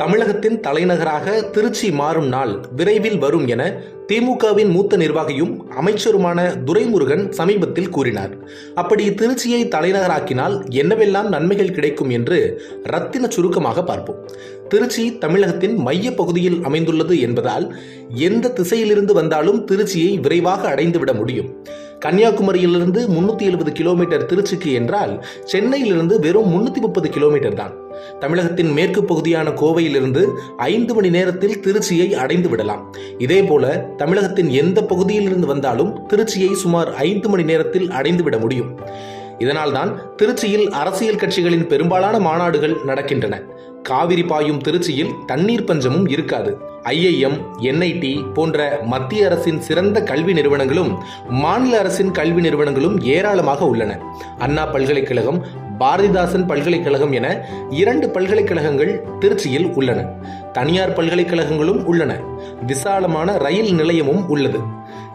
தமிழகத்தின் தலைநகராக திருச்சி மாறும் நாள் விரைவில் வரும் என திமுகவின் மூத்த நிர்வாகியும் அமைச்சருமான துரைமுருகன் சமீபத்தில் கூறினார். அப்படி திருச்சியை தலைநகராக்கினால் என்னவெல்லாம் நன்மைகள் கிடைக்கும் என்று ரத்தின சுருக்கமாக பார்ப்போம். திருச்சி தமிழகத்தின் மைய பகுதியில் அமைந்துள்ளது என்பதால் எந்த திசையிலிருந்து வந்தாலும் திருச்சியை விரைவாக அடைந்துவிட முடியும். கன்னியாகுமரியிலிருந்து 370 கிலோமீட்டர் திருச்சிக்கு என்றால் சென்னையிலிருந்து வெறும் 330 கிலோமீட்டர் தான். தமிழகத்தின் மேற்கு பகுதியான கோவையிலிருந்து 5 மணி நேரத்தில் திருச்சியை அடைந்து விடலாம். இதேபோல தமிழகத்தின் எந்த பகுதியிலிருந்து வந்தாலும் திருச்சியை சுமார் 5 மணி நேரத்தில் அடைந்துவிட முடியும். இதனால்தான் திருச்சியில் அரசியல் கட்சிகளின் பெரும்பாலான மாநாடுகள் நடக்கின்றன. காவிரி பாயும் திருச்சியில் தண்ணீர் பஞ்சமும் இருக்காது. IIM, NIT போன்ற மத்திய அரசின் சிறந்த கல்வி நிறுவனங்களும் மாநில அரசின் கல்வி நிறுவனங்களும் ஏராளமாக உள்ளன. அண்ணா பல்கலைக்கழகம், பாரதிதாசன் பல்கலைக்கழகம் என 2 பல்கலைக்கழகங்கள் திருச்சியில் உள்ளன. தனியார் பல்கலைக்கழகங்களும் உள்ளன. விசாலமான ரயில் நிலையமும் உள்ளது.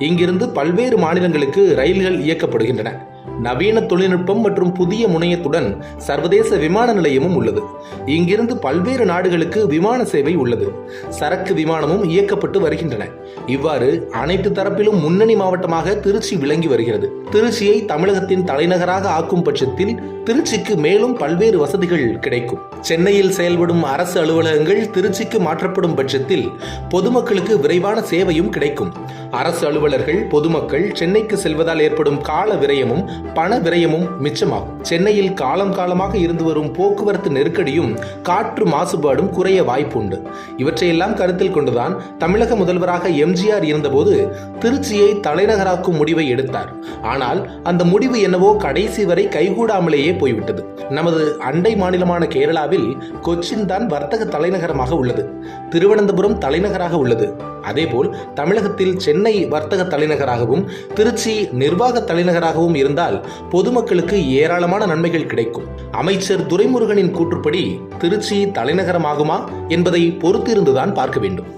இங்கிருந்து பல்வேறு மாநிலங்களுக்கு ரயில்கள் இயக்கப்படுகின்றன. நவீன தொழில்நுட்பம் மற்றும் புதிய முனையத்துடன் சர்வதேச விமான நிலையமும் உள்ளது. இங்கிருந்து பல்வேறு நாடுகளுக்கு விமான சேவை உள்ளது. சரக்கு விமானமும் இயக்கப்பட்டு வருகின்றன. இவ்வாறு அனைத்து தரப்பிலும் முன்னணி மாவட்டமாக திருச்சி விளங்கி வருகிறது. திருச்சியை தமிழகத்தின் தலைநகராக ஆக்கும் பட்சத்தில் திருச்சிக்கு மேலும் பல்வேறு வசதிகள் கிடைக்கும். சென்னையில் செயல்படும் அரசு அலுவலகங்கள் திருச்சிக்கு மாற்றப்படும் பட்சத்தில் பொதுமக்களுக்கு விரைவான சேவையும் கிடைக்கும். அரசு அலுவலர்கள், பொதுமக்கள் சென்னைக்கு செல்வதால் ஏற்படும் கால விரயமும் பண விரயமும் மிச்சமாகும். சென்னையில் காலம் காலமாக இருந்து வரும் போக்குவரத்து நெருக்கடியும் காற்று மாசுபாடும் குறைய வாய்ப்பு உண்டு. இவற்றையெல்லாம் கருத்தில் கொண்டுதான் தமிழக முதல்வராக MGR இருந்தபோது திருச்சியை தலைநகராக்கும் முடிவை எடுத்தார். ஆனால் அந்த முடிவு என்னவோ கடைசி வரை கைகூடாமலேயே போய்விட்டது. நமது அண்டை மாநிலமான கேரளாவில் கொச்சின் தான் வர்த்தக தலைநகரமாக உள்ளது. திருவனந்தபுரம் தலைநகராக உள்ளது. அதேபோல் தமிழகத்தில் சென்னை வர்த்தக தலைநகராகவும் திருச்சி நிர்வாக தலைநகராகவும் இருந்தால் பொதுமக்களுக்கு ஏராளமான நன்மைகள் கிடைக்கும். அமைச்சர் துரைமுருகனின் கூற்றுப்படி திருச்சி தலைநகரமாகுமா என்பதை பொறுத்திருந்துதான் பார்க்க வேண்டும்.